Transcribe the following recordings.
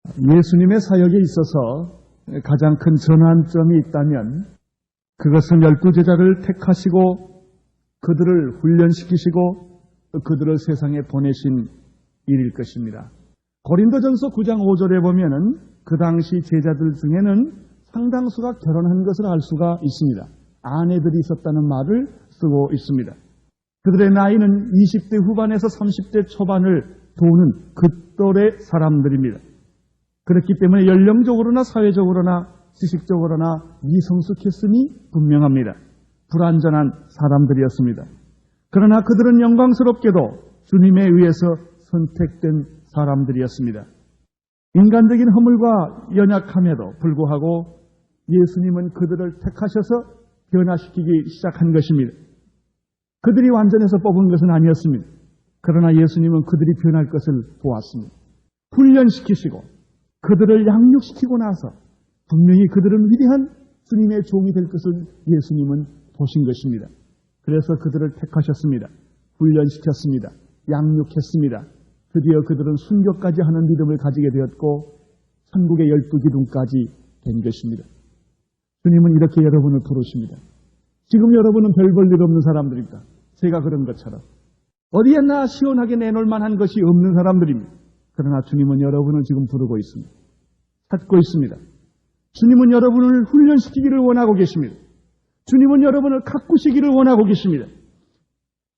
예수님의 사역에 있어서 가장 큰 전환점이 있다면 그것은 12제자를 택하시고 그들을 훈련시키시고 그들을 세상에 보내신 일일 것입니다. 고린도전서 9장 5절에 보면은 그 당시 제자들 중에는 상당수가 결혼한 것을 알 수가 있습니다. 아내들이 있었다는 말을 쓰고 있습니다. 그들의 나이는 20대 후반에서 30대 초반을 도는 그 또래 사람들입니다. 그렇기 때문에 연령적으로나 사회적으로나 지식적으로나 미성숙했음이 분명합니다. 불완전한 사람들이었습니다. 그러나 그들은 영광스럽게도 주님에 의해서 선택된 사람들이었습니다. 인간적인 허물과 연약함에도 불구하고 예수님은 그들을 택하셔서 변화시키기 시작한 것입니다. 그들이 완전해서 뽑은 것은 아니었습니다. 그러나 예수님은 그들이 변할 것을 보았습니다. 훈련시키시고 그들을 양육시키고 나서 분명히 그들은 위대한 주님의 종이 될 것을 예수님은 보신 것입니다. 그래서 그들을 택하셨습니다. 훈련시켰습니다. 양육했습니다. 드디어 그들은 순교까지 하는 믿음을 가지게 되었고 천국의 12기둥까지 된 것입니다. 주님은 이렇게 여러분을 부르십니다. 지금 여러분은 별 볼 일 없는 사람들입니다. 제가 그런 것처럼 어디에나 시원하게 내놓을 만한 것이 없는 사람들입니다. 그러나 주님은 여러분을 지금 부르고 있습니다. 찾고 있습니다. 주님은 여러분을 훈련시키기를 원하고 계십니다. 주님은 여러분을 가꾸시기를 원하고 계십니다.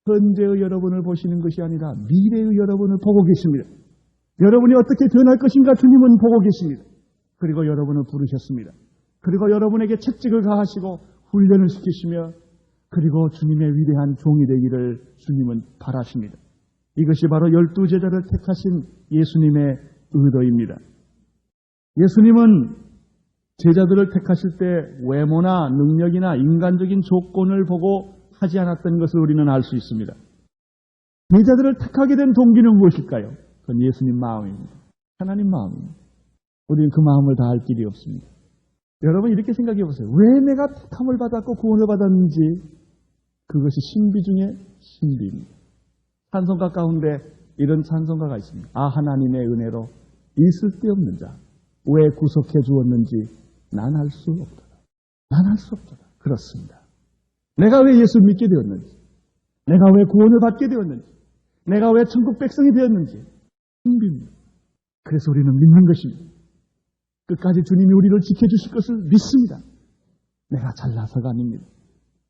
현재의 여러분을 보시는 것이 아니라 미래의 여러분을 보고 계십니다. 여러분이 어떻게 변할 것인가 주님은 보고 계십니다. 그리고 여러분을 부르셨습니다. 그리고 여러분에게 채찍을 가하시고 훈련을 시키시며 그리고 주님의 위대한 종이 되기를 주님은 바라십니다. 이것이 바로 12제자를 택하신 예수님의 의도입니다. 예수님은 제자들을 택하실 때 외모나 능력이나 인간적인 조건을 보고 하지 않았던 것을 우리는 알 수 있습니다. 제자들을 택하게 된 동기는 무엇일까요? 그건 예수님 마음입니다. 하나님 마음입니다. 우리는 그 마음을 다 알 길이 없습니다. 여러분 이렇게 생각해 보세요. 왜 내가 택함을 받았고 구원을 받았는지 그것이 신비 중에 신비입니다. 찬송가 가운데 이런 찬송가가 있습니다. 아 하나님의 은혜로 있을 데 없는 자 왜 구속해 주었는지 난 알 수 없도다. 난 알 수 없도다. 그렇습니다. 내가 왜 예수를 믿게 되었는지 내가 왜 구원을 받게 되었는지 내가 왜 천국 백성이 되었는지 신비입니다. 그래서 우리는 믿는 것입니다. 끝까지 주님이 우리를 지켜주실 것을 믿습니다. 내가 잘나서가 아닙니다.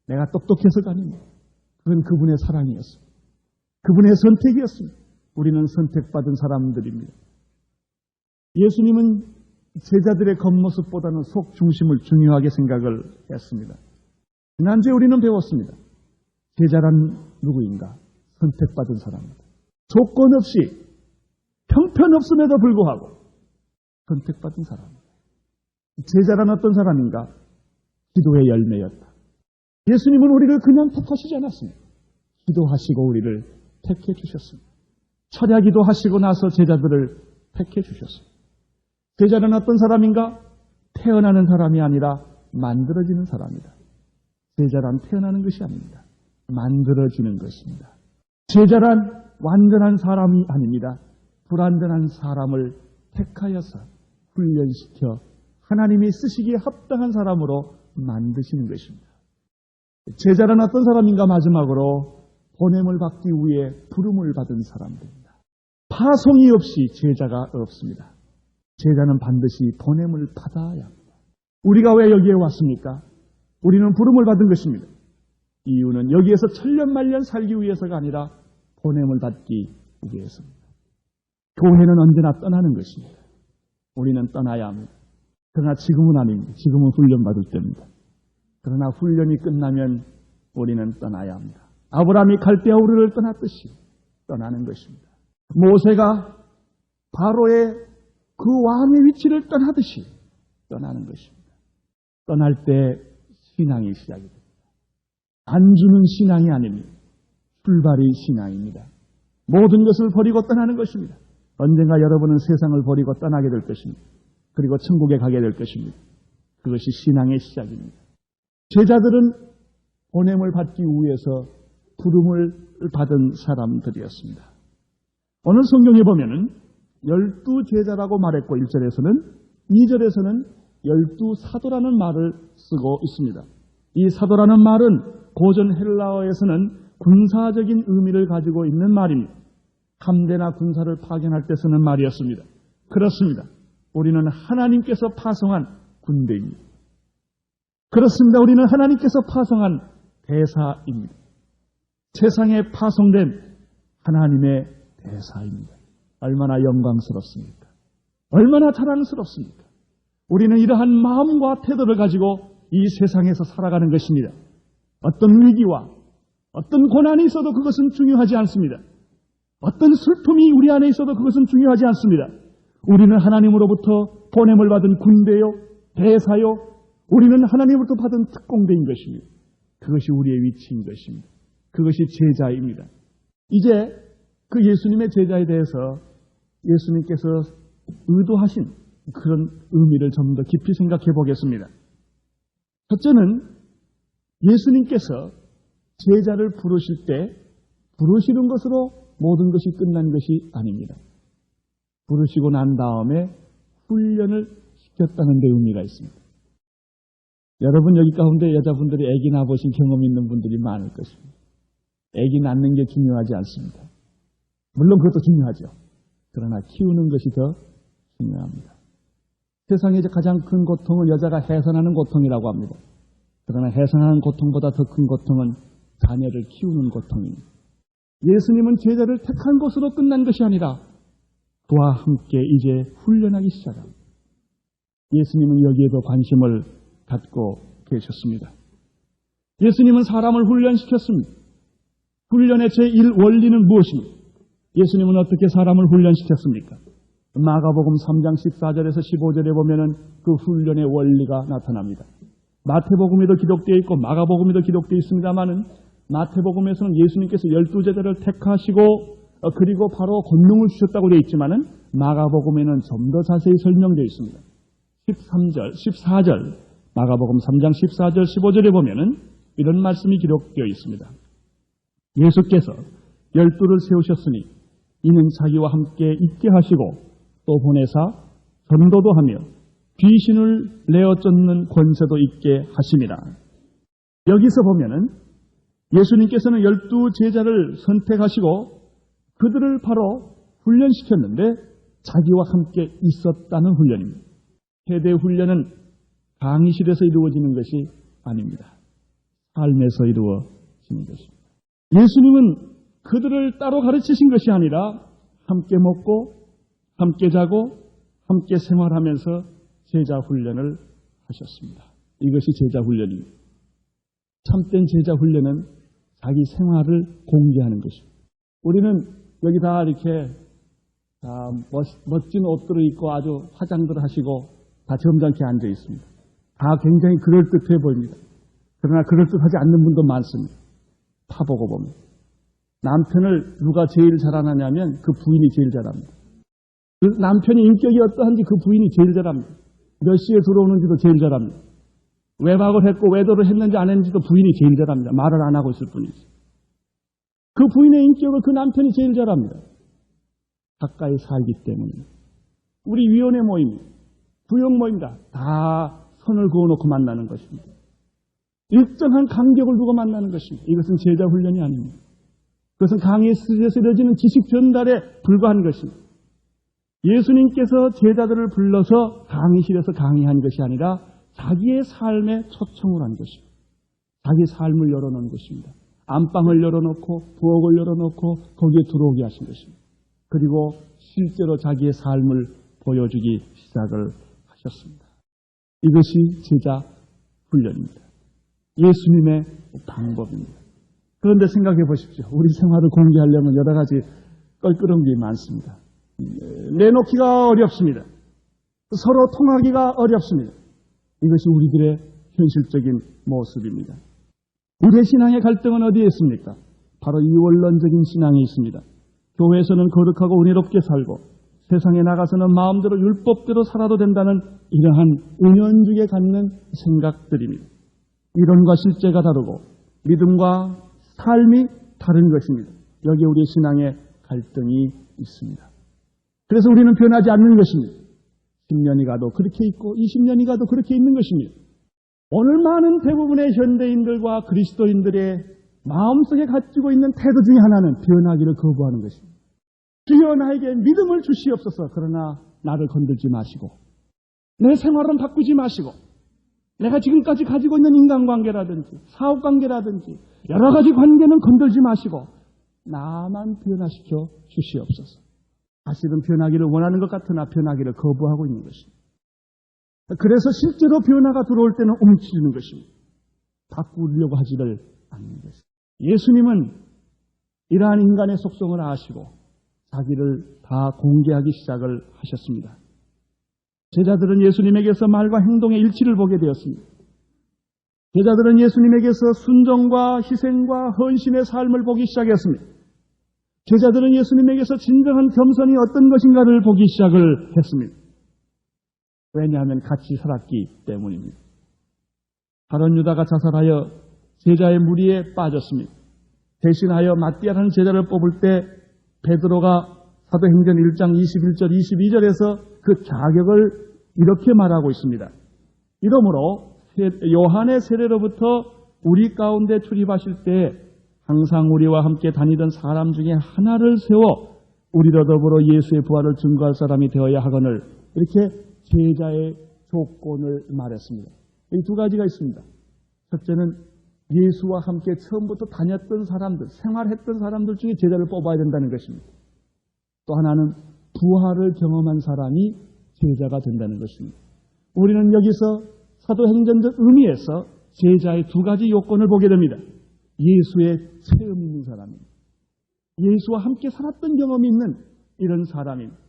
내가 똑똑해서가 아닙니다. 그건 그분의 사랑이었습니다. 그분의 선택이었습니다. 우리는 선택받은 사람들입니다. 예수님은 제자들의 겉모습보다는 속 중심을 중요하게 생각을 했습니다. 지난주에 우리는 배웠습니다. 제자란 누구인가? 선택받은 사람입니다. 조건 없이 형편없음에도 불구하고 선택받은 사람입니다. 제자란 어떤 사람인가? 기도의 열매였다. 예수님은 우리를 그냥 택하시지 않았습니다. 기도하시고 우리를 택해 주셨습니다. 철야기도 하시고 나서 제자들을 택해 주셨습니다. 제자는 어떤 사람인가? 태어나는 사람이 아니라 만들어지는 사람이다. 제자란 태어나는 것이 아닙니다. 만들어지는 것입니다. 제자란 완전한 사람이 아닙니다. 불완전한 사람을 택하여서 훈련시켜 하나님이 쓰시기에 합당한 사람으로 만드시는 것입니다. 제자란 어떤 사람인가? 마지막으로 보냄을 받기 위해 부름을 받은 사람들입니다. 파송이 없이 제자가 없습니다. 제자는 반드시 보냄을 받아야 합니다. 우리가 왜 여기에 왔습니까? 우리는 부름을 받은 것입니다. 이유는 여기에서 천년만년 살기 위해서가 아니라 보냄을 받기 위해서입니다. 교회는 언제나 떠나는 것입니다. 우리는 떠나야 합니다. 그러나 지금은 아닙니다. 지금은 훈련받을 때입니다. 그러나 훈련이 끝나면 우리는 떠나야 합니다. 아브라함이 갈대아 우르를 떠났듯이 떠나는 것입니다. 모세가 바로의 그 왕의 위치를 떠나듯이 떠나는 것입니다. 떠날 때 신앙이 시작이 됩니다. 안주는 신앙이 아닙니다. 출발이 신앙입니다. 모든 것을 버리고 떠나는 것입니다. 언젠가 여러분은 세상을 버리고 떠나게 될 것입니다. 그리고 천국에 가게 될 것입니다. 그것이 신앙의 시작입니다. 제자들은 보냄을 받기 위해서 부름을 받은 사람들이었습니다. 오늘 성경에 보면은 12제자라고 말했고 1절에서는 2절에서는 12사도라는 말을 쓰고 있습니다. 이 사도라는 말은 고전 헬라어에서는 군사적인 의미를 가지고 있는 말입니다. 함대나 군사를 파견할 때 쓰는 말이었습니다. 그렇습니다. 우리는 하나님께서 파송한 군대입니다. 그렇습니다. 우리는 하나님께서 파송한 대사입니다. 세상에 파송된 하나님의 대사입니다. 얼마나 영광스럽습니까? 얼마나 자랑스럽습니까? 우리는 이러한 마음과 태도를 가지고 이 세상에서 살아가는 것입니다. 어떤 위기와 어떤 고난이 있어도 그것은 중요하지 않습니다. 어떤 슬픔이 우리 안에 있어도 그것은 중요하지 않습니다. 우리는 하나님으로부터 보냄을 받은 군대요, 대사요, 우리는 하나님으로부터 받은 특공대인 것입니다. 그것이 우리의 위치인 것입니다. 그것이 제자입니다. 이제 그 예수님의 제자에 대해서 예수님께서 의도하신 그런 의미를 좀 더 깊이 생각해 보겠습니다. 첫째는 예수님께서 제자를 부르실 때 부르시는 것으로 모든 것이 끝난 것이 아닙니다. 부르시고 난 다음에 훈련을 시켰다는 데 의미가 있습니다. 여러분 여기 가운데 여자분들이 아기 낳아보신 경험 있는 분들이 많을 것입니다. 아기 낳는 게 중요하지 않습니다. 물론 그것도 중요하죠. 그러나 키우는 것이 더 중요합니다. 세상에서 가장 큰 고통을 여자가 해산하는 고통이라고 합니다. 그러나 해산하는 고통보다 더 큰 고통은 자녀를 키우는 고통입니다. 예수님은 제자를 택한 것으로 끝난 것이 아니라 그와 함께 이제 훈련하기 시작합니다. 예수님은 여기에도 관심을 갖고 계셨습니다. 예수님은 사람을 훈련시켰습니다. 훈련의 제1 원리는 무엇입니까? 예수님은 어떻게 사람을 훈련시켰습니까? 마가복음 3장 14절에서 15절에 보면은 그 훈련의 원리가 나타납니다. 마태복음에도 기록되어 있고 마가복음에도 기록되어 있습니다만은 마태복음에서는 예수님께서 12제자를 택하시고 그리고 바로 권능을 주셨다고 되어 있지만은 마가복음에는 좀 더 자세히 설명되어 있습니다. 14절 마가복음 3장 14절 15절에 보면은 이런 말씀이 기록되어 있습니다. 예수께서 12를 세우셨으니 이는 자기와 함께 있게 하시고 또 보내사 전도도 하며 귀신을 내어 쫓는 권세도 있게 하심이라. 여기서 보면은 예수님께서는 12제자를 선택하시고 그들을 바로 훈련시켰는데 자기와 함께 있었다는 훈련입니다. 세대 훈련은 강의실에서 이루어지는 것이 아닙니다. 삶에서 이루어지는 것입니다. 예수님은 그들을 따로 가르치신 것이 아니라 함께 먹고 함께 자고 함께 생활하면서 제자 훈련을 하셨습니다. 이것이 제자 훈련입니다. 참된 제자 훈련은 자기 생활을 공개하는 것입니다. 우리는 여기 다 이렇게 멋진 옷들을 입고 아주 화장들 하시고 다 점잖게 앉아 있습니다. 다 굉장히 그럴듯해 보입니다. 그러나 그럴듯하지 않는 분도 많습니다. 파보고 보면. 남편을 누가 제일 잘하느냐면 그 부인이 제일 잘합니다. 그 남편이 인격이 어떠한지 그 부인이 제일 잘합니다. 몇 시에 들어오는지도 제일 잘합니다. 외박을 했고 외도를 했는지 안 했는지도 부인이 제일 잘합니다. 말을 안 하고 있을 뿐이지. 그 부인의 인격을 그 남편이 제일 잘합니다. 가까이 살기 때문에. 우리 위원회 모임, 부역 모임다. 다 선을 그어놓고 만나는 것입니다. 일정한 간격을 두고 만나는 것입니다. 이것은 제자 훈련이 아닙니다. 그것은 강의실에서 이루어지는 지식 전달에 불과한 것입니다. 예수님께서 제자들을 불러서 강의실에서 강의한 것이 아니라 자기의 삶에 초청을 한 것입니다. 자기 삶을 열어놓은 것입니다. 안방을 열어놓고 부엌을 열어놓고 거기에 들어오게 하신 것입니다. 그리고 실제로 자기의 삶을 보여주기 시작을 하셨습니다. 이것이 제자 훈련입니다. 예수님의 방법입니다. 그런데 생각해 보십시오. 우리 생활을 공개하려면 여러 가지 껄끄러운 게 많습니다. 내놓기가 어렵습니다. 서로 통하기가 어렵습니다. 이것이 우리들의 현실적인 모습입니다. 우리의 신앙의 갈등은 어디에 있습니까? 바로 이 원론적인 신앙이 있습니다. 교회에서는 거룩하고 은혜롭게 살고 세상에 나가서는 마음대로 율법대로 살아도 된다는 이러한 은연중에 갖는 생각들입니다. 이론과 실제가 다르고 믿음과 삶이 다른 것입니다. 여기에 우리 신앙의 갈등이 있습니다. 그래서 우리는 변하지 않는 것입니다. 10년이 가도 그렇게 있고 20년이 가도 그렇게 있는 것입니다. 오늘 많은 대부분의 현대인들과 그리스도인들의 마음속에 가지고 있는 태도 중에 하나는 변하기를 거부하는 것입니다. 주여 나에게 믿음을 주시옵소서. 그러나 나를 건들지 마시고 내 생활은 바꾸지 마시고 내가 지금까지 가지고 있는 인간관계라든지 사업관계라든지 여러 가지 관계는 건들지 마시고 나만 변화시켜 주시옵소서. 사실은 변하기를 원하는 것 같으나 변하기를 거부하고 있는 것입니다. 그래서 실제로 변화가 들어올 때는 움츠리는 것입니다. 바꾸려고 하지를 않는 것입니다. 예수님은 이러한 인간의 속성을 아시고 자기를 다 공개하기 시작을 하셨습니다. 제자들은 예수님에게서 말과 행동의 일치를 보게 되었습니다. 제자들은 예수님에게서 순종과 희생과 헌신의 삶을 보기 시작했습니다. 제자들은 예수님에게서 진정한 겸손이 어떤 것인가를 보기 시작을 했습니다. 왜냐하면 같이 살았기 때문입니다. 가룟 유다가 자살하여 제자의 무리에 빠졌습니다. 대신하여 마띠아라는 제자를 뽑을 때 베드로가 사도행전 1장 21절 22절에서 그 자격을 이렇게 말하고 있습니다. 이러므로 요한의 세례로부터 우리 가운데 출입하실 때 항상 우리와 함께 다니던 사람 중에 하나를 세워 우리로 더불어 예수의 부활을 증거할 사람이 되어야 하거늘 이렇게 제자의 조건을 말했습니다. 이 두 가지가 있습니다. 첫째는 예수와 함께 처음부터 다녔던 사람들, 생활했던 사람들 중에 제자를 뽑아야 된다는 것입니다. 또 하나는 부활을 경험한 사람이 제자가 된다는 것입니다. 우리는 여기서 사도행전적 의미에서 제자의 두 가지 요건을 보게 됩니다. 예수의 체험 있는 사람입니다. 예수와 함께 살았던 경험이 있는 이런 사람입니다.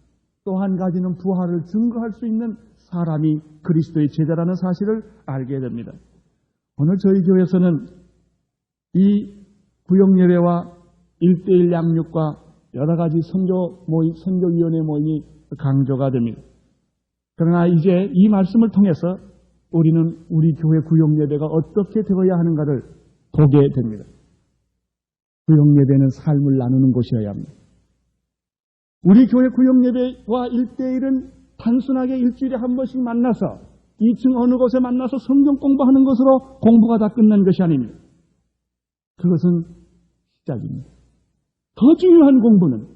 또 한 가지는 부활을 증거할 수 있는 사람이 그리스도의 제자라는 사실을 알게 됩니다. 오늘 저희 교회에서는 이 구역예배와 1:1 양육과 여러 가지 선교위원회 모임이 강조가 됩니다. 그러나 이제 이 말씀을 통해서 우리는 우리 교회 구역예배가 어떻게 되어야 하는가를 보게 됩니다. 구역예배는 삶을 나누는 곳이어야 합니다. 우리 교회 구역예배와 1:1은 단순하게 일주일에 한 번씩 만나서 2층 어느 곳에 만나서 성경 공부하는 것으로 공부가 다 끝난 것이 아닙니다. 그것은 시작입니다. 더 중요한 공부는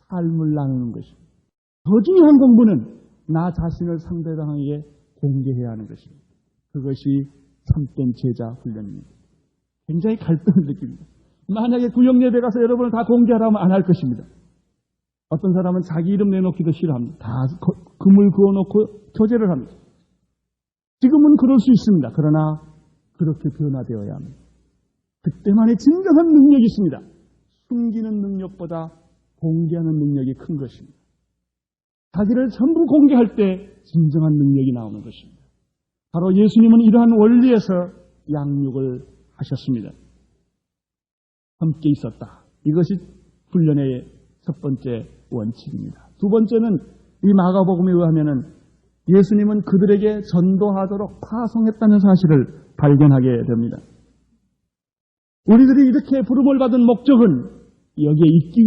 삶을 나누는 것입니다. 더 중요한 공부는 나 자신을 상대방에게 공개해야 하는 것입니다. 그것이 참된 제자 훈련입니다. 굉장히 갈등을 느낍니다. 만약에 구역예배 가서 여러분을 다 공개하라면 안 할 것입니다. 어떤 사람은 자기 이름 내놓기도 싫어합니다. 다 금을 그어놓고 교제를 합니다. 지금은 그럴 수 있습니다. 그러나 그렇게 변화되어야 합니다. 그때만의 진정한 능력이 있습니다. 숨기는 능력보다 공개하는 능력이 큰 것입니다. 자기를 전부 공개할 때 진정한 능력이 나오는 것입니다. 바로 예수님은 이러한 원리에서 양육을 하셨습니다. 함께 있었다. 이것이 훈련의 첫 번째 원칙입니다. 두 번째는 이 마가복음에 의하면 예수님은 그들에게 전도하도록 파송했다는 사실을 발견하게 됩니다. 우리들이 이렇게 부름을 받은 목적은 여기에 있기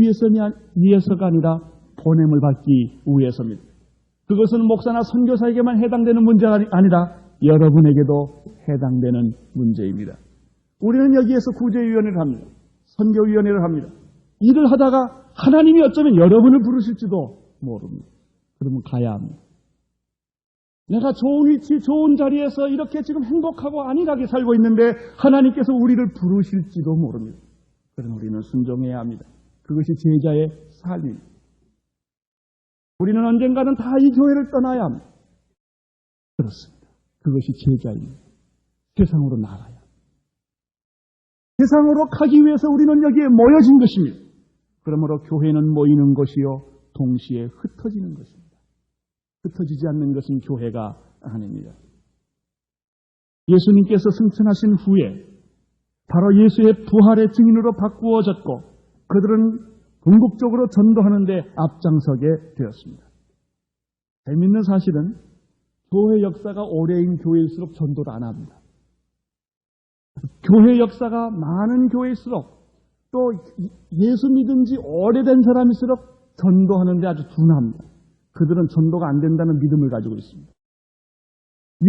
위해서가 아니라 보냄을 받기 위해서입니다. 그것은 목사나 선교사에게만 해당되는 문제가 아니라 여러분에게도 해당되는 문제입니다. 우리는 여기에서 구제위원회를 합니다. 선교위원회를 합니다. 일을 하다가 하나님이 어쩌면 여러분을 부르실지도 모릅니다. 그러면 가야 합니다. 내가 좋은 위치, 좋은 자리에서 이렇게 지금 행복하고 안일하게 살고 있는데 하나님께서 우리를 부르실지도 모릅니다. 그럼 우리는 순종해야 합니다. 그것이 제자의 삶입니다. 우리는 언젠가는 다 이 교회를 떠나야 합니다. 그렇습니다. 그것이 제자입니다. 세상으로 나가야 합니다. 세상으로 가기 위해서 우리는 여기에 모여진 것입니다. 그러므로 교회는 모이는 것이요 동시에 흩어지는 것입니다. 흩어지지 않는 것은 교회가 아닙니다. 예수님께서 승천하신 후에 바로 예수의 부활의 증인으로 바꾸어졌고 그들은 궁극적으로 전도하는 데 앞장서게 되었습니다. 재미있는 사실은 교회 역사가 오래인 교회일수록 전도를 안 합니다. 교회 역사가 많은 교회일수록 또 예수 믿은 지 오래된 사람일수록 전도하는 데 아주 둔합니다. 그들은 전도가 안 된다는 믿음을 가지고 있습니다.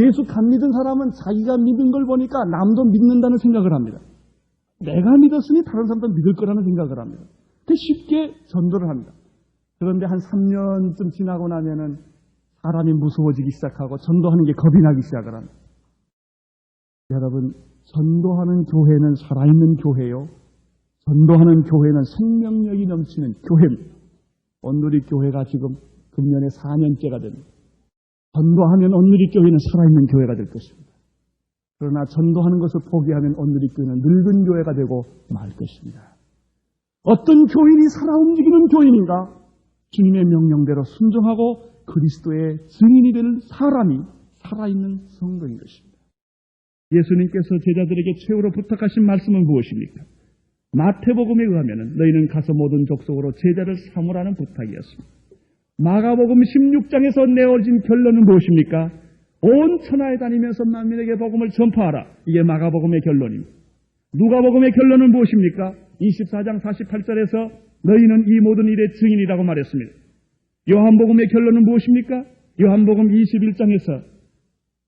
예수 간 믿은 사람은 자기가 믿은 걸 보니까 남도 믿는다는 생각을 합니다. 내가 믿었으니 다른 사람도 믿을 거라는 생각을 합니다. 쉽게 전도를 합니다. 그런데 한 3년쯤 지나고 나면은 사람이 무서워지기 시작하고 전도하는 게 겁이 나기 시작을 합니다. 여러분, 전도하는 교회는 살아있는 교회요. 전도하는 교회는 생명력이 넘치는 교회입니다. 온누리 교회가 지금 금년에 4년째가 됩니다. 전도하면 온누리 교회는 살아있는 교회가 될 것입니다. 그러나 전도하는 것을 포기하면 온누리 교회는 늙은 교회가 되고 말 것입니다. 어떤 교인이 살아 움직이는 교인인가? 주님의 명령대로 순종하고 그리스도의 증인이 될 사람이 살아있는 성도인 것입니다. 예수님께서 제자들에게 최후로 부탁하신 말씀은 무엇입니까? 마태복음에 의하면 너희는 가서 모든 족속으로 제자를 삼으라는 부탁이었습니다. 마가복음 16장에서 내어진 결론은 무엇입니까? 온 천하에 다니면서 만민에게 복음을 전파하라. 이게 마가복음의 결론입니다. 누가복음의 결론은 무엇입니까? 24장 48절에서 너희는 이 모든 일의 증인이라고 말했습니다. 요한복음의 결론은 무엇입니까? 요한복음 21장에서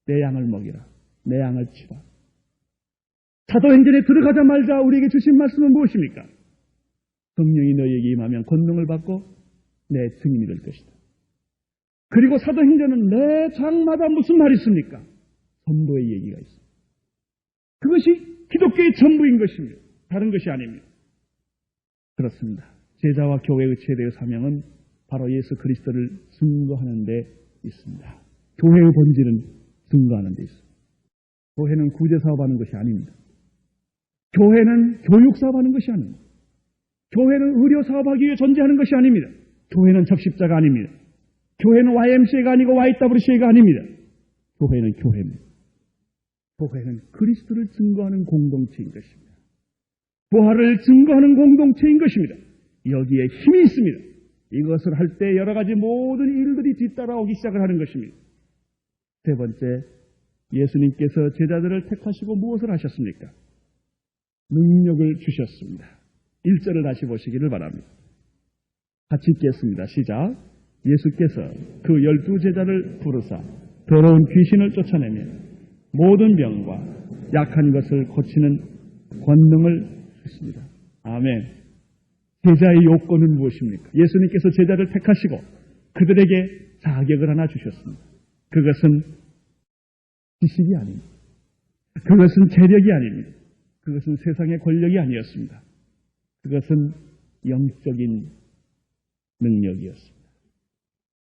내 양을 먹이라. 내 양을 치라. 사도행전에 들어가자마자 우리에게 주신 말씀은 무엇입니까? 성령이 너희에게 임하면 권능을 받고 내 증인이 될 것이다. 그리고 사도행전은 매 장마다 무슨 말이 있습니까? 전도의 얘기가 있습니다. 그것이 기독교의 전부인 것입니다. 다른 것이 아닙니다. 그렇습니다. 제자와 교회의 최대의 사명은 바로 예수 그리스도를 증거하는 데 있습니다. 교회의 본질은 증거하는 데 있습니다. 교회는 구제사업하는 것이 아닙니다. 교회는 교육사업하는 것이 아닙니다. 교회는 의료사업하기 위해 존재하는 것이 아닙니다. 교회는 접십자가 아닙니다. 교회는 YMCA가 아니고 YWCA가 아닙니다. 교회는 교회입니다. 교회는 그리스도를 증거하는 공동체인 것입니다. 부활을 증거하는 공동체인 것입니다. 여기에 힘이 있습니다. 이것을 할 때 여러 가지 모든 일들이 뒤따라오기 시작을 하는 것입니다. 세 번째, 예수님께서 제자들을 택하시고 무엇을 하셨습니까? 능력을 주셨습니다. 1절을 다시 보시기를 바랍니다. 같이 읽겠습니다. 시작. 예수께서 그 12제자를 부르사 더러운 귀신을 쫓아내며 모든 병과 약한 것을 고치는 권능을 주십니다. 아멘. 제자의 요건은 무엇입니까? 예수님께서 제자를 택하시고 그들에게 자격을 하나 주셨습니다. 그것은 지식이 아닙니다. 그것은 재력이 아닙니다. 그것은 세상의 권력이 아니었습니다. 그것은 영적인 능력이었습니다.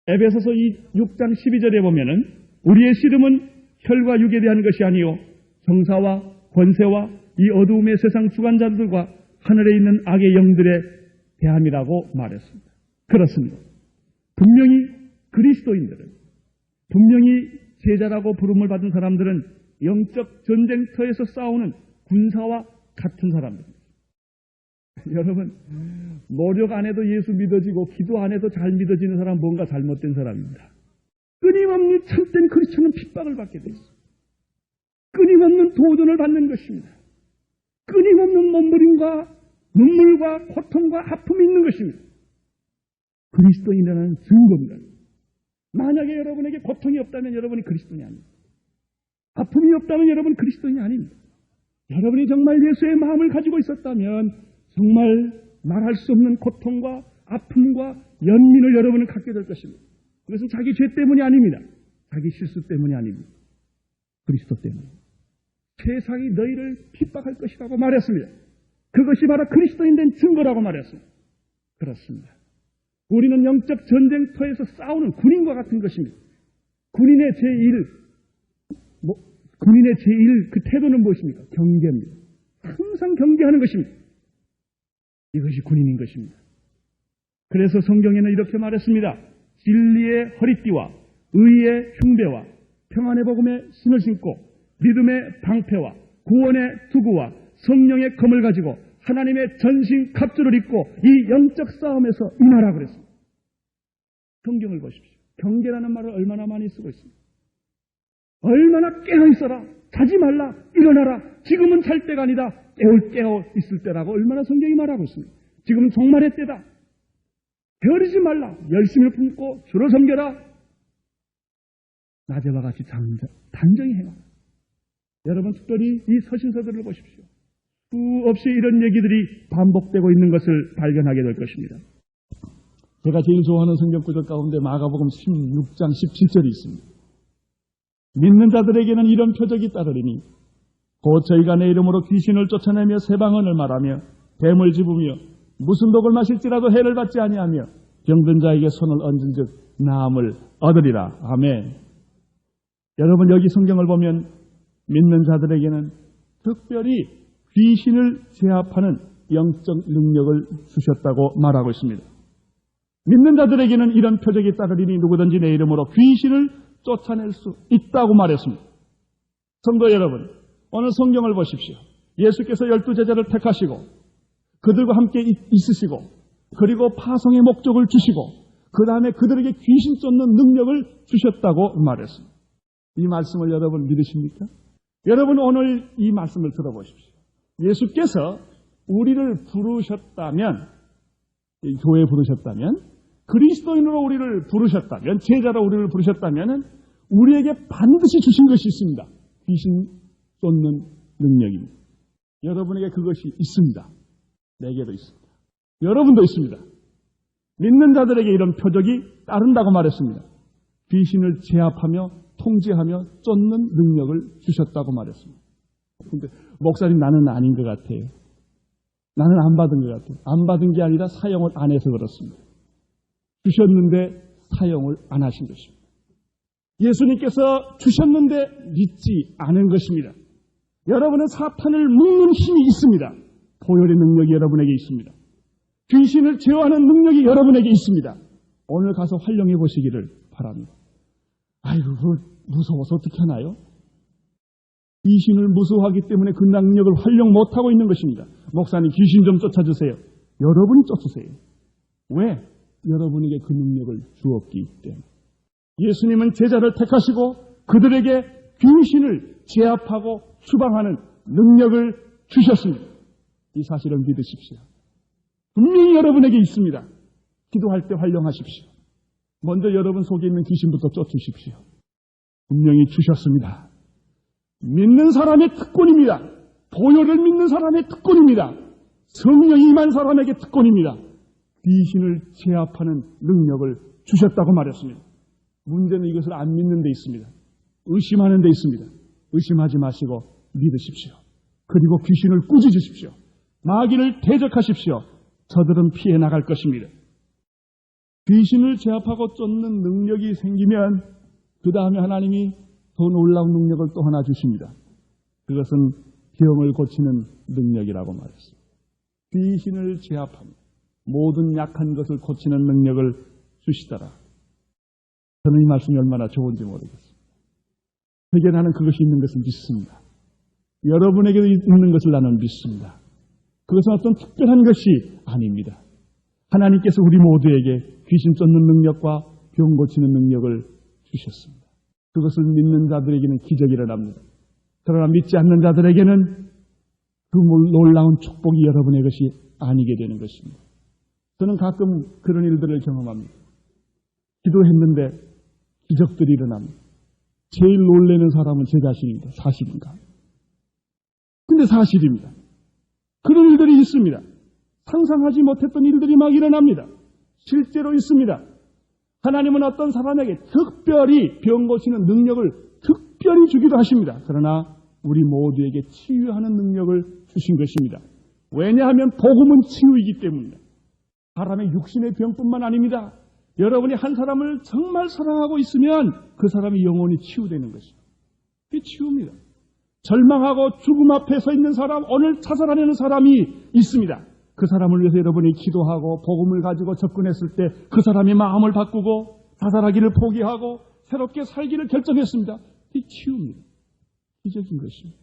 에베소서 6장 12절에 보면은 우리의 씨름은 혈과 육에 대한 것이 아니요 정사와 권세와 이 어두움의 세상 주관자들과 하늘에 있는 악의 영들에 대함이라고 말했습니다. 그렇습니다. 분명히 그리스도인들은, 분명히 제자라고 부름을 받은 사람들은 영적 전쟁터에서 싸우는 군사와 같은 사람들입니다. 여러분, 노력 안 해도 예수 믿어지고 기도 안 해도 잘 믿어지는 사람은 뭔가 잘못된 사람입니다. 끊임없는 참된 크리스천은 핍박을 받게 돼 있습니다. 끊임없는 도전을 받는 것입니다. 끊임없는 몸부림과 눈물과 고통과 아픔이 있는 것입니다. 그리스도인이라는 증거입니다. 만약에 여러분에게 고통이 없다면 여러분이 그리스도인이 아닙니다. 아픔이 없다면 여러분 그리스도인이 아닙니다. 여러분이 정말 예수의 마음을 가지고 있었다면 정말 말할 수 없는 고통과 아픔과 연민을 여러분은 갖게 될 것입니다. 그것은 자기 죄 때문이 아닙니다. 자기 실수 때문이 아닙니다. 그리스도 때문입니다. 세상이 너희를 핍박할 것이라고 말했습니다. 그것이 바로 그리스도인 된 증거라고 말했습니다. 그렇습니다. 우리는 영적 전쟁터에서 싸우는 군인과 같은 것입니다. 군인의 제1 그 태도는 무엇입니까? 경계입니다. 항상 경계하는 것입니다. 이것이 군인인 것입니다. 그래서 성경에는 이렇게 말했습니다. 진리의 허리띠와 의의 흉배와 평안의 복음의 신을 신고 믿음의 방패와 구원의 투구와 성령의 검을 가지고 하나님의 전신 갑주를 입고 이 영적 싸움에서 임하라 그랬습니다. 성경을 보십시오. 경계라는 말을 얼마나 많이 쓰고 있습니다. 얼마나 깨어있어라. 자지 말라. 일어나라. 지금은 잘 때가 아니다. 깨어 있을 때라고 얼마나 성경이 말하고 있습니다. 지금은 종말의 때다. 게으르지 말라. 열심히 품고 주로 섬겨라. 낮에와 같이 단정히 행하라. 여러분 특별히 이 서신서들을 보십시오. 수없이 이런 얘기들이 반복되고 있는 것을 발견하게 될 것입니다. 제가 제일 좋아하는 성경구절 가운데 마가복음 16장 17절이 있습니다. 믿는 자들에게는 이런 표적이 따르리니 곧 저희가 내 이름으로 귀신을 쫓아내며 새 방언을 말하며 뱀을 집으며 무슨 독을 마실지라도 해를 받지 아니하며 병든 자에게 손을 얹은즉 나음을 얻으리라. 아멘. 여러분 여기 성경을 보면 믿는 자들에게는 특별히 귀신을 제압하는 영적 능력을 주셨다고 말하고 있습니다. 믿는 자들에게는 이런 표적이 따르리니 누구든지 내 이름으로 귀신을 쫓아낼 수 있다고 말했습니다. 성도 여러분, 오늘 성경을 보십시오. 예수께서 12제자를 택하시고 그들과 함께 있으시고 그리고 파송의 목적을 주시고 그 다음에 그들에게 귀신 쫓는 능력을 주셨다고 말했습니다. 이 말씀을 여러분 믿으십니까? 여러분 오늘 이 말씀을 들어보십시오. 예수께서 우리를 부르셨다면, 교회에 부르셨다면, 그리스도인으로 우리를 부르셨다면, 제자로 우리를 부르셨다면 우리에게 반드시 주신 것이 있습니다. 귀신 쫓는 능력입니다. 여러분에게 그것이 있습니다. 내게도 있습니다. 여러분도 있습니다. 믿는 자들에게 이런 표적이 따른다고 말했습니다. 귀신을 제압하며 통제하며 쫓는 능력을 주셨다고 말했습니다. 근데 목사님 나는 아닌 것 같아요. 나는 안 받은 것 같아요. 안 받은 게 아니라 사용을 안 해서 그렇습니다. 주셨는데 사용을 안 하신 것입니다. 예수님께서 주셨는데 믿지 않은 것입니다. 여러분은 사탄을 묶는 힘이 있습니다. 보혈의 능력이 여러분에게 있습니다. 귀신을 제어하는 능력이 여러분에게 있습니다. 오늘 가서 활용해 보시기를 바랍니다. 아이고 무서워서 어떻게 하나요? 귀신을 무서워하기 때문에 그 능력을 활용 못하고 있는 것입니다. 목사님 귀신 좀 쫓아주세요. 여러분이 쫓으세요. 왜? 여러분에게 그 능력을 주었기 때문에. 예수님은 제자를 택하시고 그들에게 귀신을 제압하고 추방하는 능력을 주셨습니다. 이 사실을 믿으십시오. 분명히 여러분에게 있습니다. 기도할 때 활용하십시오. 먼저 여러분 속에 있는 귀신부터 쫓으십시오. 분명히 주셨습니다. 믿는 사람의 특권입니다. 보혈을 믿는 사람의 특권입니다. 성령이 임한 사람에게 특권입니다. 귀신을 제압하는 능력을 주셨다고 말했습니다. 문제는 이것을 안 믿는 데 있습니다. 의심하는 데 있습니다. 의심하지 마시고 믿으십시오. 그리고 귀신을 꾸짖으십시오. 마귀를 대적하십시오. 저들은 피해 나갈 것입니다. 귀신을 제압하고 쫓는 능력이 생기면 그 다음에 하나님이 더 놀라운 능력을 또 하나 주십니다. 그것은 병을 고치는 능력이라고 말했습니다. 귀신을 제압하며 모든 약한 것을 고치는 능력을 주시더라. 저는 이 말씀이 얼마나 좋은지 모르겠습니다. 그게 나는 그것이 있는 것을 믿습니다. 여러분에게도 있는 것을 나는 믿습니다. 그것은 어떤 특별한 것이 아닙니다. 하나님께서 우리 모두에게 귀신 쫓는 능력과 병 고치는 능력을 주셨습니다. 그것을 믿는 자들에게는 기적이 일어납니다. 그러나 믿지 않는 자들에게는 그 놀라운 축복이 여러분의 것이 아니게 되는 것입니다. 저는 가끔 그런 일들을 경험합니다. 기도했는데 기적들이 일어납니다. 제일 놀라는 사람은 제 자신입니다. 사실인가? 근데 사실입니다. 그런 일들이 있습니다. 상상하지 못했던 일들이 막 일어납니다. 실제로 있습니다. 하나님은 어떤 사람에게 특별히 병 고치는 능력을 특별히 주기도 하십니다. 그러나 우리 모두에게 치유하는 능력을 주신 것입니다. 왜냐하면 복음은 치유이기 때문입니다. 사람의 육신의 병뿐만 아닙니다. 여러분이 한 사람을 정말 사랑하고 있으면 그 사람이 영원히 치유되는 것입니다. 그게 치유입니다. 절망하고 죽음 앞에 서 있는 사람, 오늘 자살하려는 사람이 있습니다. 그 사람을 위해서 여러분이 기도하고 복음을 가지고 접근했을 때 그 사람이 마음을 바꾸고 자살하기를 포기하고 새롭게 살기를 결정했습니다. 이 치유입니다. 기적인 것입니다.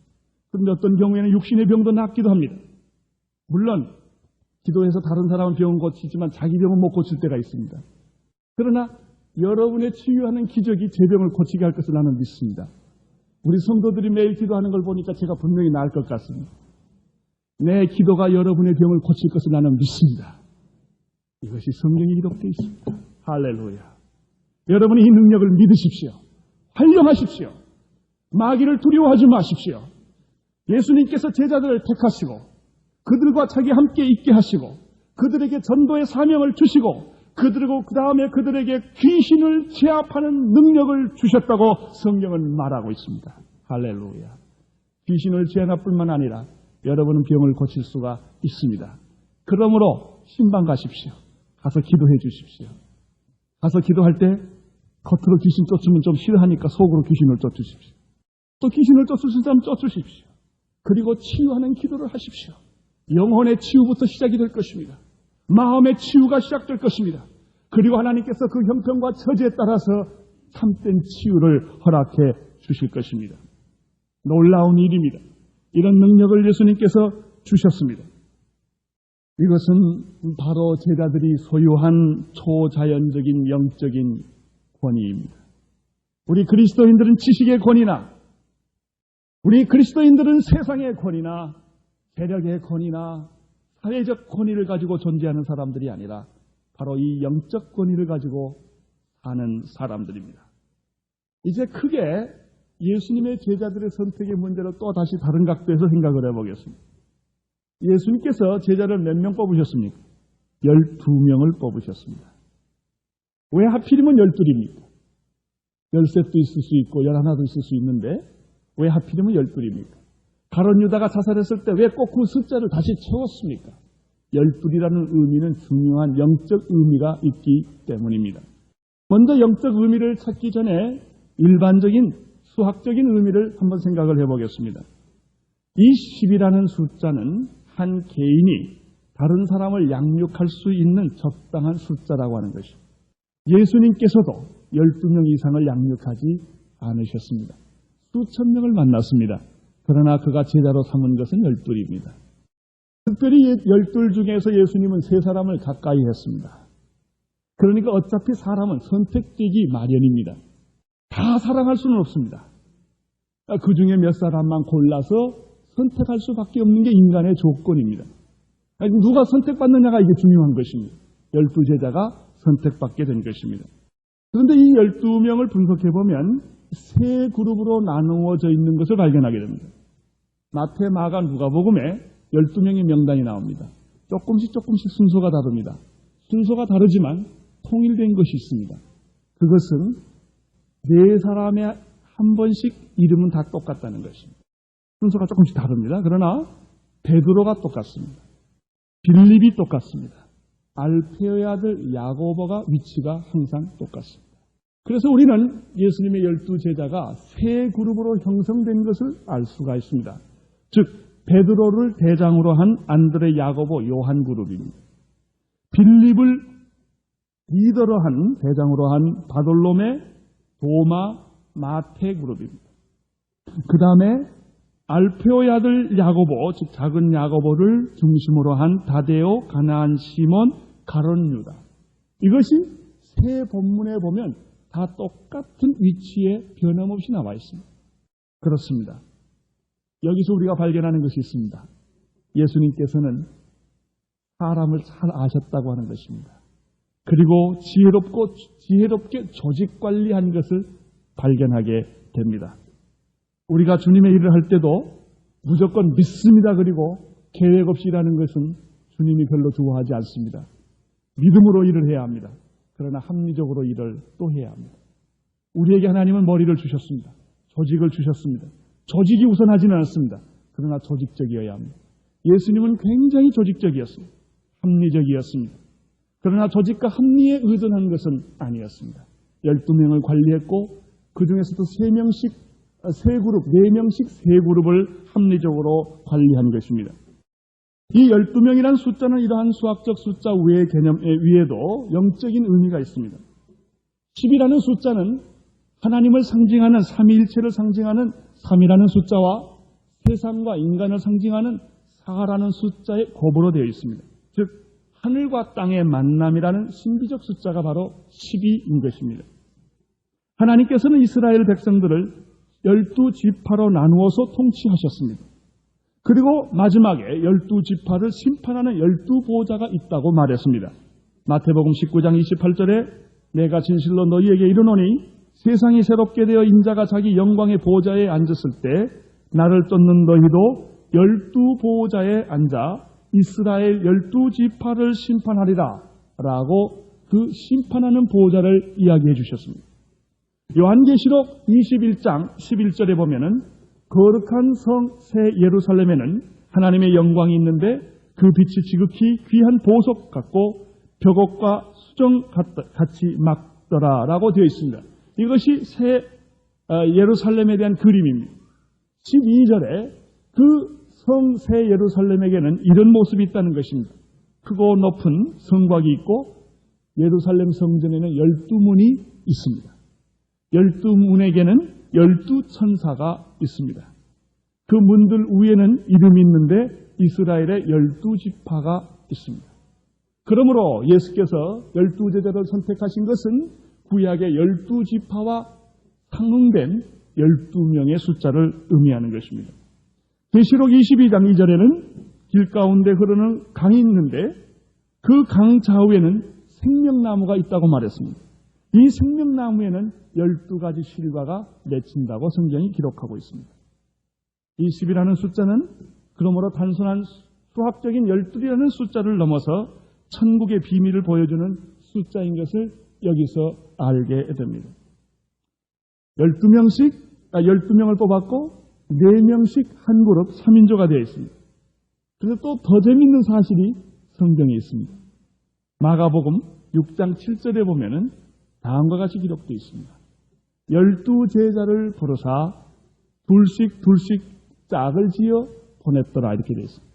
그런데 어떤 경우에는 육신의 병도 낫기도 합니다. 물론 기도해서 다른 사람은 병은 고치지만 자기 병은 못 고칠 때가 있습니다. 그러나 여러분의 치유하는 기적이 제 병을 고치게 할 것을 나는 믿습니다. 우리 성도들이 매일 기도하는 걸 보니까 제가 분명히 나을 것 같습니다. 내 기도가 여러분의 병을 고칠 것을 나는 믿습니다. 이것이 성경에 기록되어 있습니다. 할렐루야. 여러분이 이 능력을 믿으십시오. 활용하십시오. 마귀를 두려워하지 마십시오. 예수님께서 제자들을 택하시고 그들과 자기 함께 있게 하시고 그들에게 전도의 사명을 주시고 그들고 그 다음에 그들에게 귀신을 제압하는 능력을 주셨다고 성경은 말하고 있습니다. 할렐루야. 귀신을 제압할 뿐만 아니라 여러분은 병을 고칠 수가 있습니다. 그러므로 신방 가십시오. 가서 기도해 주십시오. 가서 기도할 때 겉으로 귀신 쫓으면 좀 싫어하니까 속으로 귀신을 쫓으십시오. 또 귀신을 쫓으신 사람 쫓으십시오. 그리고 치유하는 기도를 하십시오. 영혼의 치유부터 시작이 될 것입니다. 마음의 치유가 시작될 것입니다. 그리고 하나님께서 그 형편과 처지에 따라서 참된 치유를 허락해 주실 것입니다. 놀라운 일입니다. 이런 능력을 예수님께서 주셨습니다. 이것은 바로 제자들이 소유한 초자연적인 영적인 권위입니다. 우리 그리스도인들은 지식의 권위나 우리 그리스도인들은 세상의 권위나 세력의 권위나 사회적 권위를 가지고 존재하는 사람들이 아니라 바로 이 영적 권위를 가지고 사는 사람들입니다. 이제 크게 예수님의 제자들의 선택의 문제를 또 다시 다른 각도에서 생각을 해보겠습니다. 예수님께서 제자를 몇 명 뽑으셨습니까? 12명을 뽑으셨습니다. 왜 하필이면 12입니까? 13도 있을 수 있고 11도 있을 수 있는데 왜 하필이면 12입니까? 가룟 유다가 자살했을 때 왜 꼭 그 숫자를 다시 채웠습니까? 12이라는 의미는 중요한 영적 의미가 있기 때문입니다. 먼저 영적 의미를 찾기 전에 일반적인 수학적인 의미를 한번 생각을 해보겠습니다. 이 10이라는 숫자는 한 개인이 다른 사람을 양육할 수 있는 적당한 숫자라고 하는 것입니다. 예수님께서도 12명 이상을 양육하지 않으셨습니다. 수천 명을 만났습니다. 그러나 그가 제자로 삼은 것은 12입니다. 특별히 12 중에서 예수님은 3사람을 가까이 했습니다. 그러니까 어차피 사람은 선택되기 마련입니다. 다 사랑할 수는 없습니다. 그 중에 몇 사람만 골라서 선택할 수밖에 없는 게 인간의 조건입니다. 누가 선택받느냐가 이게 중요한 것입니다. 12제자가 선택받게 된 것입니다. 그런데 이 12명을 분석해보면 3 그룹으로 나누어져 있는 것을 발견하게 됩니다. 마태, 마가, 누가복음에 12명의 명단이 나옵니다. 조금씩 순서가 다릅니다. 순서가 다르지만 통일된 것이 있습니다. 그것은 4사람의 한 번씩 이름은 다 똑같다는 것입니다. 순서가 조금씩 다릅니다. 그러나 베드로가 똑같습니다. 빌립이 똑같습니다. 알페오의 아들 야고보가 위치가 항상 똑같습니다. 그래서 우리는 예수님의 12제자가 3 그룹으로 형성된 것을 알 수가 있습니다. 즉 베드로를 대장으로 한 안드레, 야고보, 요한 그룹입니다. 빌립을 리더로 한 대장으로 한 바돌로메, 도마, 마태 그룹입니다. 그 다음에 알페오의 아들 야고보, 즉 작은 야고보를 중심으로 한 다데오, 가나안 시몬, 가룟 유다. 이것이 3 본문에 보면 다 똑같은 위치에 변함없이 나와 있습니다. 그렇습니다. 여기서 우리가 발견하는 것이 있습니다. 예수님께서는 사람을 잘 아셨다고 하는 것입니다. 그리고 지혜롭게 조직 관리한 것을 발견하게 됩니다. 우리가 주님의 일을 할 때도 무조건 믿습니다. 그리고 계획 없이 일하는 것은 주님이 별로 좋아하지 않습니다. 믿음으로 일을 해야 합니다. 그러나 합리적으로 일을 또 해야 합니다. 우리에게 하나님은 머리를 주셨습니다. 조직을 주셨습니다. 조직이 우선하지는 않았습니다. 그러나 조직적이어야 합니다. 예수님은 굉장히 조직적이었습니다. 합리적이었습니다. 그러나 조직과 합리에 의존한 것은 아니었습니다. 12명을 관리했고 그 중에서도 3명씩 4명씩 3그룹을 합리적으로 관리한 것입니다. 이 12명이라는 숫자는 이러한 수학적 숫자 외의 개념 위에도 영적인 의미가 있습니다. 10이라는 숫자는 하나님을 상징하는 삼위일체를 상징하는 3이라는 숫자와 세상과 인간을 상징하는 4라는 숫자의 곱으로 되어 있습니다. 즉 하늘과 땅의 만남이라는 신비적 숫자가 바로 12인 것입니다. 하나님께서는 이스라엘 백성들을 12지파로 나누어서 통치하셨습니다. 그리고 마지막에 12지파를 심판하는 12보호자가 있다고 말했습니다. 마태복음 19장 28절에 내가 진실로 너희에게 이르노니 세상이 새롭게 되어 인자가 자기 영광의 보좌에 앉았을 때 나를 쫓는 너희도 12보좌에 앉아 이스라엘 12지파를 심판하리라 라고 그 심판하는 보좌를 이야기해 주셨습니다. 요한계시록 21장 11절에 보면은 거룩한 성 새 예루살렘에는 하나님의 영광이 있는데 그 빛이 지극히 귀한 보석 같고 벽옥과 수정 같이 막더라 라고 되어 있습니다. 이것이 새 예루살렘에 대한 그림입니다. 12절에 그 성 새 예루살렘에게는 이런 모습이 있다는 것입니다. 크고 높은 성곽이 있고 예루살렘 성전에는 12문이 있습니다. 12문에게는 12천사가 있습니다. 그 문들 위에는 이름이 있는데 이스라엘의 12지파가 있습니다. 그러므로 예수께서 12제자를 선택하신 것은 구약의 12지파와 상응된 12명의 숫자를 의미하는 것입니다. 계시록 22장 2절에는 길 가운데 흐르는 강이 있는데 그 강 좌우에는 생명나무가 있다고 말했습니다. 이 생명나무에는 12가지 실과가 맺힌다고 성경이 기록하고 있습니다. 20이라는 숫자는 그러므로 단순한 수학적인 12이라는 숫자를 넘어서 천국의 비밀을 보여주는 숫자인 것을 여기서 알게 됩니다. 12명을 뽑았고 4명씩 한 그룹 3인조가 되어 있습니다. 그래서 또 더 재밌는 사실이 성경에 있습니다. 마가복음 6장 7절에 보면은 다음과 같이 기록되어 있습니다. 12제자를 부르사 둘씩 짝을 지어 보냈더라 이렇게 되어 있습니다.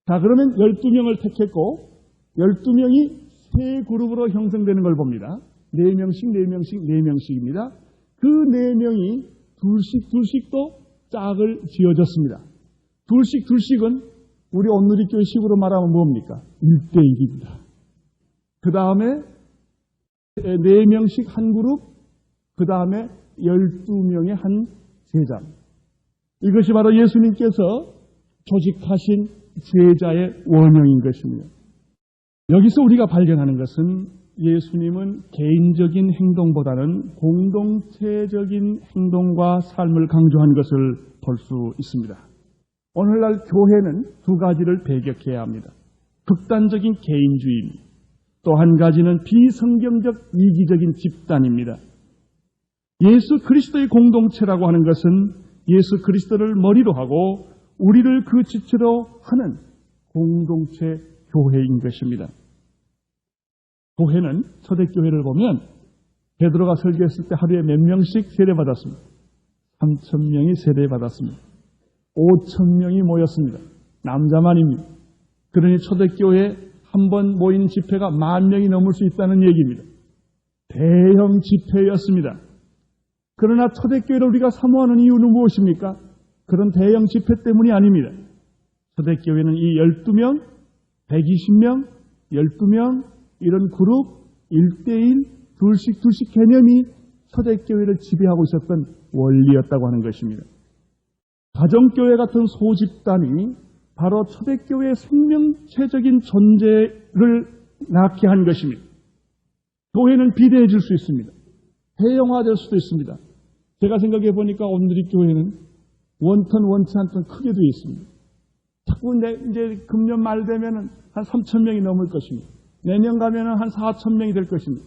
자, 그러면 12명을 택했고 12명이 세 그룹으로 형성되는 걸 봅니다. 4명씩입니다. 그 4명이 둘씩 또 짝을 지어졌습니다. 둘씩은 우리 온누리교회 식으로 말하면 뭡니까? 1대1입니다. 그 다음에 4명씩 한 그룹, 그 다음에 12명의 한 제자. 이것이 바로 예수님께서 조직하신 제자의 원형인 것입니다. 여기서 우리가 발견하는 것은 예수님은 개인적인 행동보다는 공동체적인 행동과 삶을 강조한 것을 볼 수 있습니다. 오늘날 교회는 두 가지를 배격해야 합니다. 극단적인 개인주의입니다. 또 한 가지는 비성경적 이기적인 집단입니다. 예수 그리스도의 공동체라고 하는 것은 예수 그리스도를 머리로 하고 우리를 그 지체로 하는 공동체 교회인 것입니다. 교회는 초대교회를 보면 베드로가 설교했을 때 하루에 몇 명씩 세례받았습니다. 3,000명이 세례받았습니다. 5,000명이 모였습니다. 남자만입니다. 그러니 초대교회에 한 번 모인 집회가 10,000명이 넘을 수 있다는 얘기입니다. 대형 집회였습니다. 그러나 초대교회를 우리가 사모하는 이유는 무엇입니까? 그런 대형 집회 때문이 아닙니다. 초대교회는 이 12명, 120명, 12명 이런 그룹 1대1, 둘씩 개념이 초대교회를 지배하고 있었던 원리였다고 하는 것입니다. 가정교회 같은 소집단이 바로 초대교회의 생명체적인 존재를 낳게 한 것입니다. 교회는 비대해질 수 있습니다. 대형화될 수도 있습니다. 제가 생각해 보니까 오늘의 교회는 원턴 원치 않던 크게 되어 있습니다. 자꾸 이제 금년 말 되면은 한 3,000명이 넘을 것입니다. 내년 가면은 한 4,000명이 될 것입니다.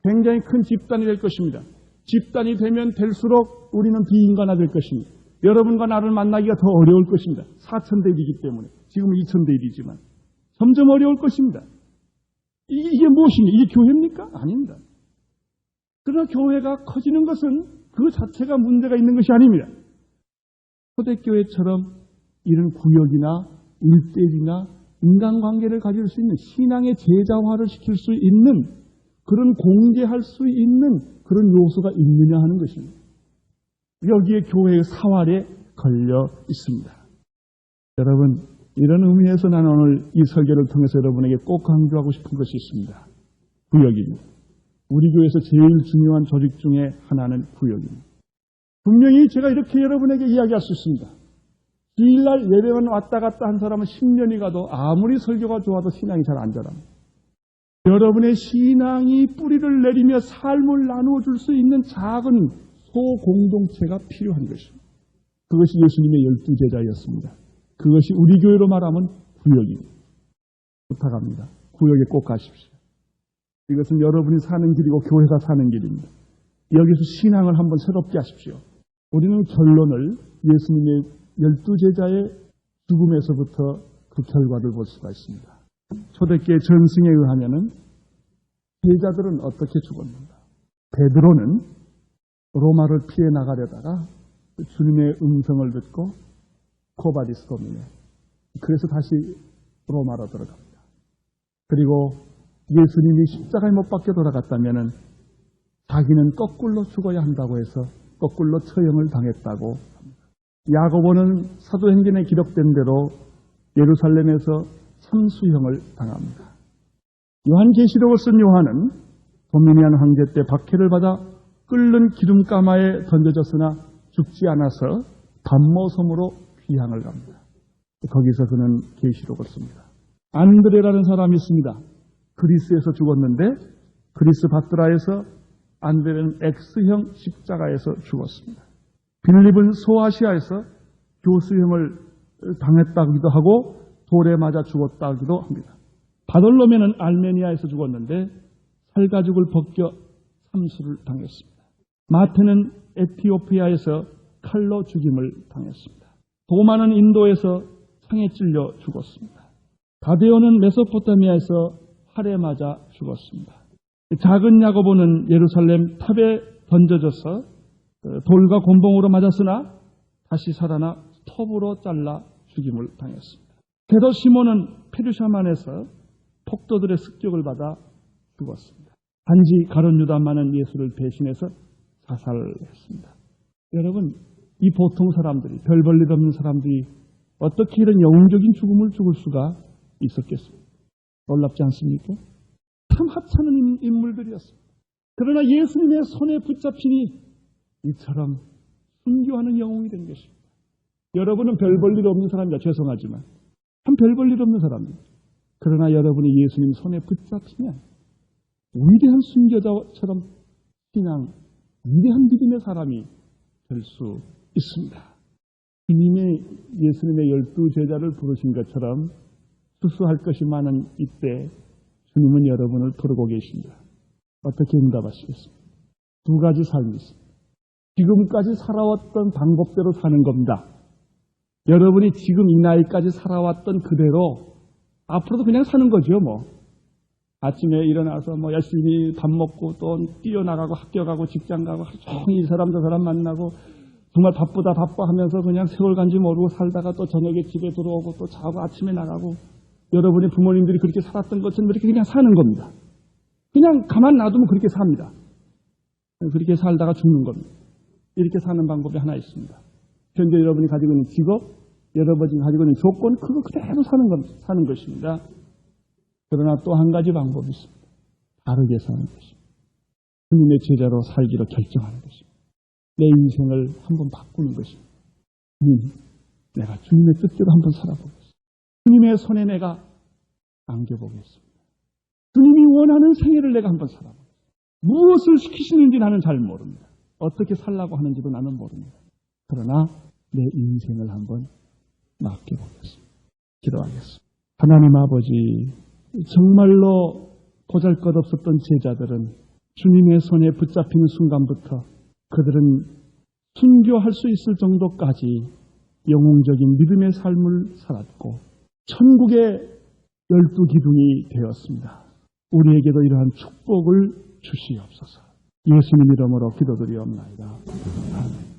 굉장히 큰 집단이 될 것입니다. 집단이 되면 될수록 우리는 비인간화될 것입니다. 여러분과 나를 만나기가 더 어려울 것입니다. 4,000대1이기 때문에. 지금은 2,000대1이지만. 점점 어려울 것입니다. 이게 무엇입니까? 이게 교회입니까? 아닙니다. 그러나 교회가 커지는 것은 그 자체가 문제가 있는 것이 아닙니다. 초대교회처럼 이런 구역이나 일대일이나 인간관계를 가질 수 있는 신앙의 제자화를 시킬 수 있는 그런 공개할 수 있는 그런 요소가 있느냐 하는 것입니다. 여기에 교회의 사활에 걸려 있습니다. 여러분, 이런 의미에서 나는 오늘 이 설교를 통해서 여러분에게 꼭 강조하고 싶은 것이 있습니다. 구역입니다. 우리 교회에서 제일 중요한 조직 중에 하나는 구역입니다. 분명히 제가 이렇게 여러분에게 이야기할 수 있습니다. 주일날 예배만 왔다 갔다 한 사람은 10년이 가도 아무리 설교가 좋아도 신앙이 잘 안 자랍니다. 여러분의 신앙이 뿌리를 내리며 삶을 나누어 줄 수 있는 작은 소공동체가 필요한 것입니다. 그것이 예수님의 12제자였습니다. 그것이 우리 교회로 말하면 구역입니다. 부탁합니다. 구역에 꼭 가십시오. 이것은 여러분이 사는 길이고 교회가 사는 길입니다. 여기서 신앙을 한번 새롭게 하십시오. 우리는 결론을 예수님의 12제자의 죽음에서부터 그 결과를 볼 수가 있습니다. 초대교회 전승에 의하면 제자들은 어떻게 죽었는가? 베드로는 로마를 피해 나가려다가 주님의 음성을 듣고 코바디스 도미네, 그래서 다시 로마로 들어갑니다. 그리고 예수님이 십자가에 못 박혀 돌아갔다면 자기는 거꾸로 죽어야 한다고 해서 거꾸로 처형을 당했다고 합니다. 야고보는 사도행전에 기록된 대로 예루살렘에서 참수형을 당합니다. 요한계시록을 쓴 요한은 도미니안 황제 때 박해를 받아 끓는 기름가마에 던져졌으나 죽지 않아서 담모섬으로 귀향을 갑니다. 거기서 그는 계시록을 씁니다. 안드레라는 사람이 있습니다. 그리스에서 죽었는데 그리스 바트라에서 안드레는 X형 십자가에서 죽었습니다. 빌립은 소아시아에서 교수형을 당했다기도 하고 돌에 맞아 죽었다기도 합니다. 바돌로메는 알메니아에서 죽었는데 살가죽을 벗겨 참수를 당했습니다. 마태는 에티오피아에서 칼로 죽임을 당했습니다. 도마는 인도에서 창에 찔려 죽었습니다. 가데오는 메소포타미아에서 활에 맞아 죽었습니다. 작은 야고보는 예루살렘 탑에 던져져서 돌과 곤봉으로 맞았으나 다시 살아나 톱으로 잘라 죽임을 당했습니다. 게도 시몬은 페르샤만에서 폭도들의 습격을 받아 죽었습니다. 단지 가룟 유다만은 예수를 배신해서 자살했습니다. 여러분, 이 보통 사람들이, 별 볼 일 없는 사람들이 어떻게 이런 영웅적인 죽음을 죽을 수가 있었겠습니까? 놀랍지 않습니까? 참 하찮은 인물들이었습니다. 그러나 예수님의 손에 붙잡히니 이처럼 순교하는 영웅이 된 것입니다. 여러분은 별 볼 일 없는 사람이라 죄송하지만 참 별 볼 일 없는 사람입니다. 그러나 여러분이 예수님 손에 붙잡히면 위대한 순교자처럼 신앙, 위대한 믿음의 사람이 될 수 있습니다. 예수님의 12제자를 부르신 것처럼 수수할 것이 많은 이때 주님은 여러분을 부르고 계십니다. 어떻게 응답하시겠습니까? 두 가지 삶이 있습니다. 지금까지 살아왔던 방법대로 사는 겁니다. 여러분이 지금 이 나이까지 살아왔던 그대로 앞으로도 그냥 사는 거죠, 뭐. 아침에 일어나서 뭐 열심히 밥 먹고 또 뛰어나가고 학교 가고 직장 가고 하루 종일 이 사람 저 사람 만나고 정말 바쁘다 바빠 하면서 그냥 세월 간지 모르고 살다가 또 저녁에 집에 들어오고 또 자고 아침에 나가고 여러분의 부모님들이 그렇게 살았던 것처럼 이렇게 그냥 사는 겁니다. 그냥 가만 놔두면 그렇게 삽니다. 그렇게 살다가 죽는 겁니다. 이렇게 사는 방법이 하나 있습니다. 현재 여러분이 가지고 있는 직업, 여러분이 가지고 있는 조건, 그거 그대로 사는 것입니다. 그러나 또 한 가지 방법이 있습니다. 다르게 사는 것입니다. 주님의 제자로 살기로 결정하는 것입니다. 내 인생을 한번 바꾸는 것입니다. 내가 주님의 뜻대로 한번 살아보겠습니다. 주님의 손에 내가 안겨보겠습니다. 주님이 원하는 생애를 내가 한번 살아보겠습니다. 무엇을 시키시는지 나는 잘 모릅니다. 어떻게 살라고 하는지도 나는 모릅니다. 그러나 내 인생을 한번 맡겨보겠습니다. 기도하겠습니다. 하나님 아버지, 정말로 보잘것없었던 제자들은 주님의 손에 붙잡히는 순간부터 그들은 순교할 수 있을 정도까지 영웅적인 믿음의 삶을 살았고 천국의 12기둥이 되었습니다. 우리에게도 이러한 축복을 주시옵소서. 예수님 이름으로 기도드리옵나이다. 아멘.